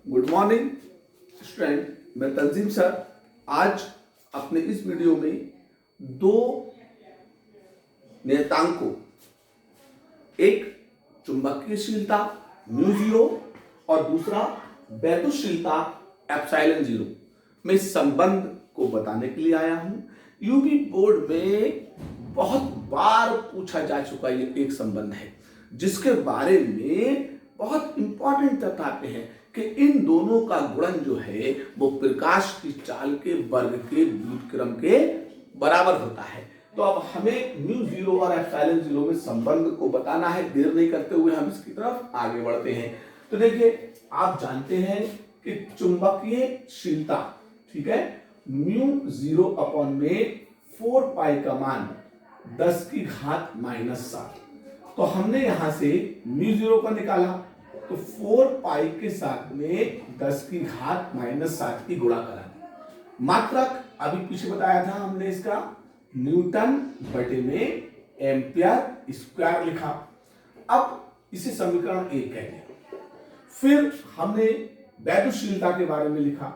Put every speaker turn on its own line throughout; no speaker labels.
Good morning student, मैं तंजीम sir. आज अपने इस वीडियो में दो नियतांकों, एक चुंबकीयशीलता म्यू 0 और दूसरा वैद्युतशीलता एप्सिलॉन 0 में इस संबंध को बताने के लिए आया हूं। यूपी बोर्ड में बहुत बार पूछा जा चुका ये एक संबंध है जिसके बारे में बहुत इंपॉर्टेंट तथ्य आते हैं कि इन दोनों का गुणन जो है वो प्रकाश की चाल के वर्ग के व्युत्क्रम के बराबर होता है। तो अब हमें म्यू 0 और एप्सिलॉन 0 में संबंध को बताना है। देर नहीं करते हुए हम इसकी तरफ आगे बढ़ते हैं। तो देखिए, आप जानते हैं कि चुंबकीयशीलता, ठीक है, म्यू 0 अपॉन में 4 पाई का मान 10⁻⁻7। तो हमने यहां से म्यू 0 का निकाला तो 4 पाई के साथ में 10⁻⁻7 की गुणा करा दी। मात्रक अभी पीछे बताया था हमने, इसका न्यूटन बटे में एम्पियर स्क्वायर लिखा। अब इसे समीकरण 1 कह दिया। फिर हमने वैद्युतशीलता के बारे में लिखा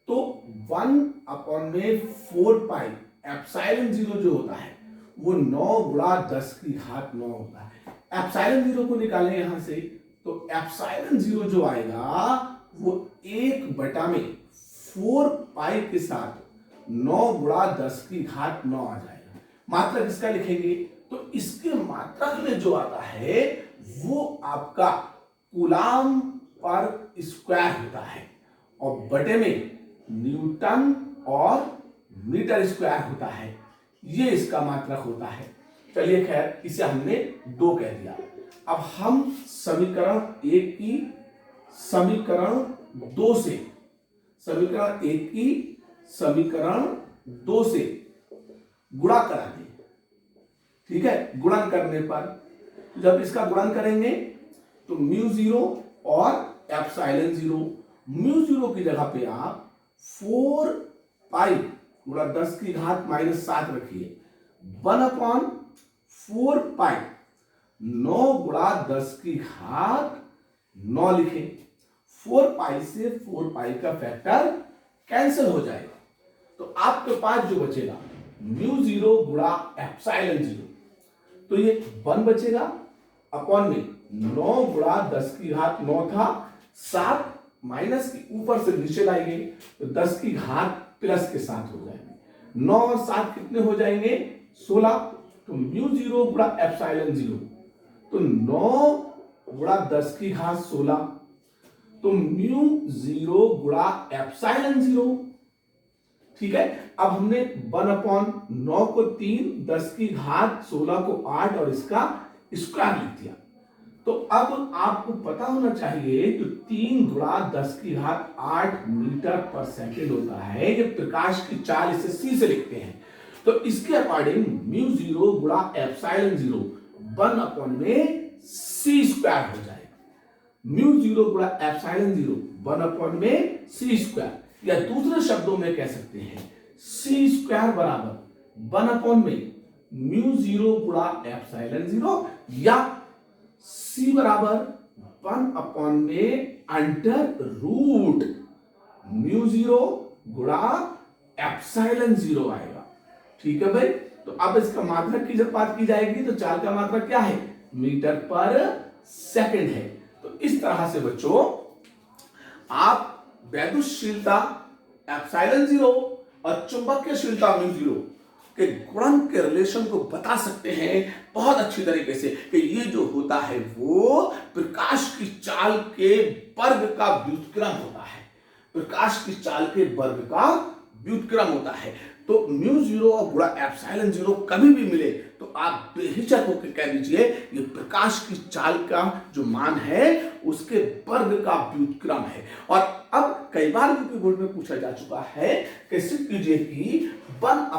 तो 1 अपॉन में 4 पाई एप्सिलॉन 0 जो होता है वो 9 गुणा 10⁻9 होता है। एप्सिलॉन 0 को निकालें यहां से तो एप्सिलॉन 0 जो आएगा वो 1 बटा में 4 पाई के साथ 9 गुणा 10⁻9 आ जाएगा। मात्रक इसका लिखेंगे तो इसके मात्रक में जो आता है वो आपका कूलाम पर स्क्वायर होता है और बटे में न्यूटन और मीटर स्क्वायर होता है। ये इसका मात्रक होता है। चलिए खैर, इसे हमने 2 कह दिया। अब हम समीकरण 1 की समीकरण 2 से गुणा करा दें। ठीक है, गुणन करने पर जब इसका गुणन करेंगे तो म्यू 0 और एप्सिलॉन 0, म्यू 0 की जगह पे आप 4 पाई गुणा 10⁻⁻7 रखिए। 1 अपॉन 4 पाई 9 गुणा 10⁻9 लिखे। 4 पाई से 4 पाई का फैक्टर कैंसिल हो जाएगा तो आपके पास जो बचेगा म्यू 0 गुणा एप्सिलॉन 0, तो ये 1 बचेगा अपॉन में 9 गुणा 10⁻9 था, 7 माइनस की ऊपर से नीचे लाएंगे तो 10 की घात प्लस के साथ हो जाएंगे। 9 और 7 कितने हो जाएंगे? 16। तो म्यू 0 गुणा एप्सिलॉन 0 तो 9 गुणा 10⁻16, तो म्यू 0 गुणा एप्सिलॉन 0। ठीक है, अब हमने 1 अपॉन 9 को 3, 10⁻16 को 8 और इसका स्क्वायर लिख दिया। तो अब आपको पता होना चाहिए कि 3 गुणा 10⁸ मीटर पर सेकेंड होता है। ये प्रकाश की चाल, इसे सी से लिखते हैं। तो इसके अकॉर्डिंग म्यू 0 गुणा एप्सिलॉन 0 1 अपॉन में सी स्क्वायर हो जाएगा। म्यू 0 गुणा एप्सिलॉन 0 1 अपॉन में सी स्क्वायर, या दूसरे शब्दों में कह सकते हैं सी स्क्वायर बराबर 1 अपॉन में म्यू 0 गुणा एप्सिलॉन 0, या सी बराबर 1 अपॉन में अंडर रूट म्यू 0 गुणा एप्सिलॉन 0 आएगा। ठीक है भाई, तो अब इसका मात्रक की जब बात की जाएगी तो चाल का मात्रक क्या है? मीटर पर सेकंड है। तो इस तरह से बच्चों आप वैद्युतशीलता एप्सिलॉन 0 और चुंबकीयशीलता म्यू 0 के गुणन के रिलेशन को बता सकते हैं बहुत अच्छी तरीके से कि ये जो होता है वो प्रकाश की चाल के वर्ग का व्युत्क्रम होता है। प्रकाश की चाल के वर्ग का व्युत्क्रम होता है। तो म्यू 0 और गुणा एप्सिलॉन 0 कभी भी मिले तो आप बेहिचक होकर कह दीजिए ये प्रकाश की चाल का जो मान है उसके वर्ग का व्युत्क्रम है। और अब कई बार यूपी बोर्ड में पूछा जा चुका है कि सिद्ध कीजिए कि 1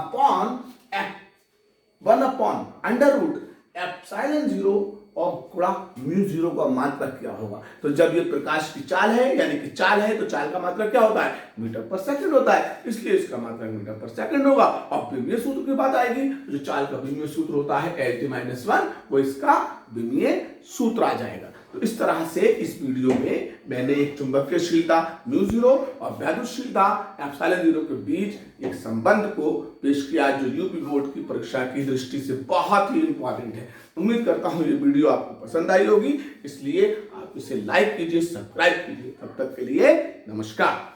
अपॉन अंडर रूट एप्सिलॉन 0 और गुणा म्यू 0 का मात्रक क्या होगा। तो जब ये प्रकाश की चाल है, यानी कि चाल है, तो चाल का मात्रक क्या होता है? मीटर पर सेकंड होता है, इसलिए इसका मात्रक मीटर पर सेकंड होगा। और विमीय सूत्र की बात आएगी, जो चाल का विमीय सूत्र होता है L T - 1, वो इसका विमीय सूत्र आ जाएगा। तो इस तरह से इस वीडियो में मैंने एक चुंबकीयशीलता म्यू जीरो और वैद्युतशीलता एप्सिलॉन जीरो के बीच एक संबंध को पेश किया जो यूपी बोर्ड की परीक्षा की दृष्टि से बहुत ही इंपॉर्टेंट है। उम्मीद करता हूं ये वीडियो आपको पसंद आई होगी, इसलिए आप इसे लाइक कीजिए, सब्सक्राइब कीजिए। तब तक के लिए नमस्कार।